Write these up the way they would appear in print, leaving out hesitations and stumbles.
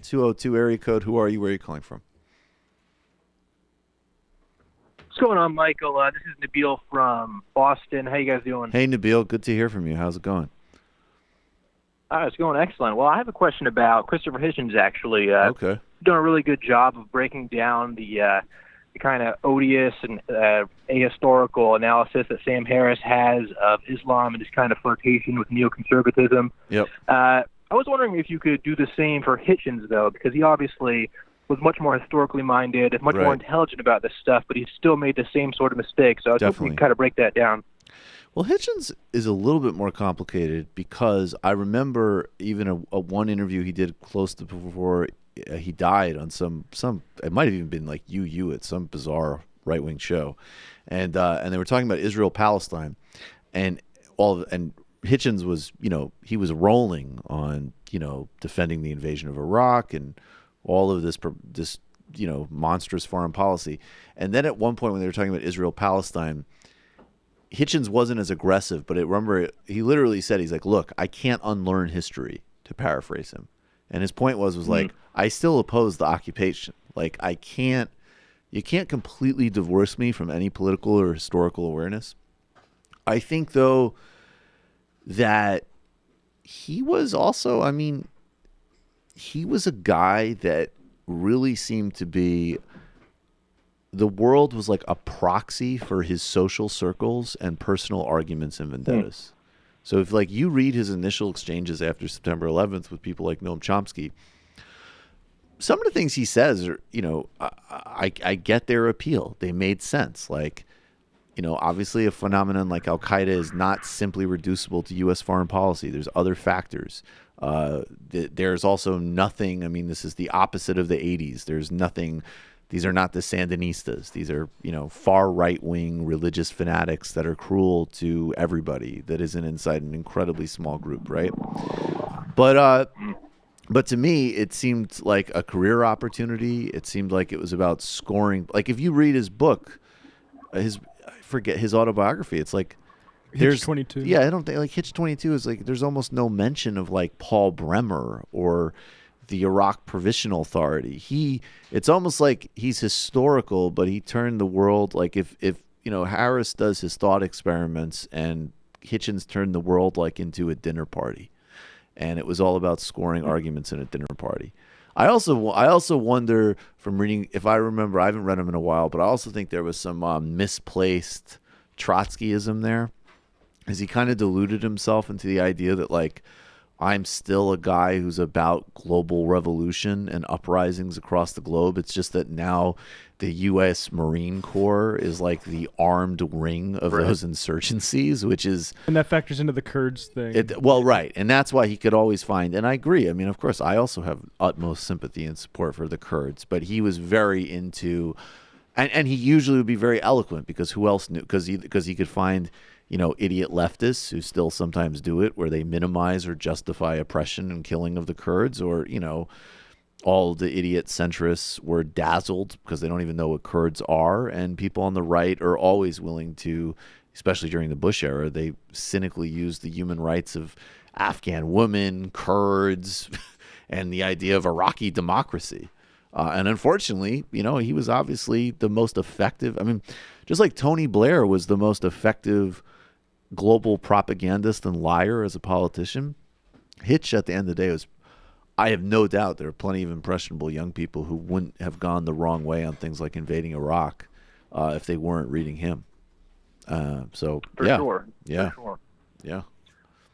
202 area code. Who are you? Where are you calling from? What's going on, Michael? This is Nabil from Boston. How you guys doing? Hey, Nabil. Good to hear from you. How's it going? It's going excellent. Well, I have a question about Christopher Hitchens, actually. Okay. You've done a really good job of breaking down the kind of odious and ahistorical analysis that Sam Harris has of Islam and his kind of flirtation with neoconservatism. Yep. I was wondering if you could do the same for Hitchens, though, because he obviously was much more historically minded, much more intelligent about this stuff, but he still made the same sort of mistakes. So I was hoping you could kind of break that down. Well, Hitchens is a little bit more complicated because I remember even a one interview he did close to before he died on some it might have even been like UU at some bizarre right-wing show, and they were talking about Israel-Palestine, and Hitchens was, he was rolling on, defending the invasion of Iraq and all of this monstrous foreign policy. And then at one point when they were talking about Israel-Palestine, Hitchens wasn't as aggressive, but remember he literally said, he's like, look, I can't unlearn history, to paraphrase him. And his point was like, I still oppose the occupation. Like, you can't completely divorce me from any political or historical awareness. I think, though, that he was also, he was a guy that really seemed to be, the world was like a proxy for his social circles and personal arguments and vendettas. So if you read his initial exchanges after September 11th with people like Noam Chomsky, some of the things he says are, I get their appeal. They made sense. Obviously a phenomenon like Al-Qaeda is not simply reducible to U.S. foreign policy. There's other factors. There's also nothing, this is the opposite of the 80s. There's nothing, these are not the Sandinistas. These are, far right-wing religious fanatics that are cruel to everybody that isn't inside an incredibly small group, right? But to me, it seemed like a career opportunity. It seemed like it was about scoring. Like if you read his book, I forget his autobiography. It's like Hitch 22. Yeah, I don't think Hitch 22 is there's almost no mention of Paul Bremer or the Iraq Provisional Authority. It's almost like he's historical, but he turned the world if Harris does his thought experiments and Hitchens turned the world into a dinner party. And it was all about scoring arguments in a dinner party. I also wonder from reading, if I remember, I haven't read him in a while, but I also think there was some misplaced Trotskyism there, as he kind of deluded himself into the idea that I'm still a guy who's about global revolution and uprisings across the globe. It's just that now the U.S. Marine Corps is the armed ring of those insurgencies, which is... And that factors into the Kurds thing. Right. And that's why he could always find... And I agree. Of course, I also have utmost sympathy and support for the Kurds, but he was very into... And he usually would be very eloquent because who else knew? Because he could find... idiot leftists who still sometimes do it, where they minimize or justify oppression and killing of the Kurds, or, all the idiot centrists were dazzled because they don't even know what Kurds are. And people on the right are always willing to, especially during the Bush era, they cynically used the human rights of Afghan women, Kurds, and the idea of Iraqi democracy. And unfortunately, he was obviously the most effective. Just like Tony Blair was the most effective global propagandist and liar as a politician, Hitch at the end of the day was, I have no doubt there are plenty of impressionable young people who wouldn't have gone the wrong way on things like invading Iraq if they weren't reading him. For sure. Yeah. For sure. Yeah.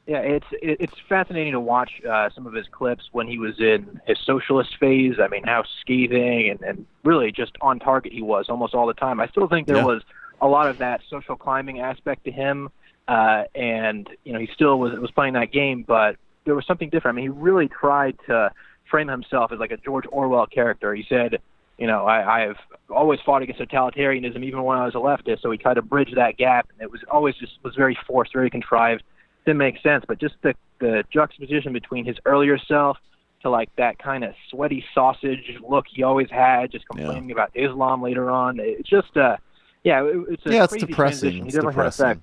Yeah, it's fascinating to watch some of his clips when he was in his socialist phase. How scathing and really just on target he was almost all the time. I still think there was a lot of that social climbing aspect to him, and he still was playing that game, but there was something different. He really tried to frame himself as a George Orwell character. He said, I've always fought against totalitarianism even when I was a leftist, so he tried to bridge that gap, and it was always was very forced, very contrived. Didn't make sense, but just the juxtaposition between his earlier self to that kind of sweaty sausage look he always had, just complaining about Islam later on. It's just it's crazy depressing. It's depressing.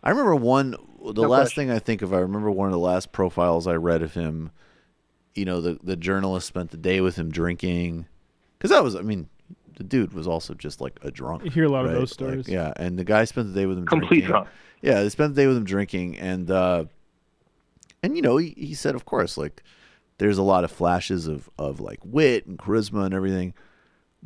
I remember one of the last profiles I read of him the journalist spent the day with him drinking, because that was, I mean, the dude was also just like a drunk. You hear a lot of right? those stories. Like, yeah, and the guy spent the day with him Complete drinking. drunk. Yeah, they spent the day with him drinking, and he said, of course, like there's a lot of flashes of like wit and charisma and everything,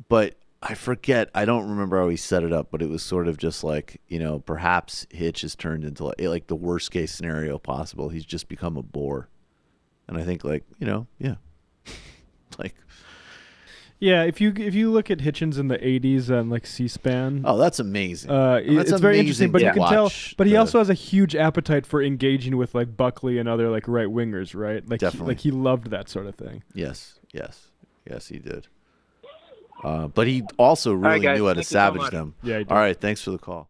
but I forget, I don't remember how he set it up, but it was sort of just like, perhaps Hitch has turned into like the worst case scenario possible. He's just become a bore. And I think like, yeah. Like, yeah, if you look at Hitchens in the 80s on like C-SPAN. Oh, that's amazing. It's very interesting, but you can tell, but he also has a huge appetite for engaging with like Buckley and other like right wingers, right? Like, definitely. He loved that sort of thing. Yes, he did. But he also really knew how to savage them. Yeah, he did. All right, thanks for the call.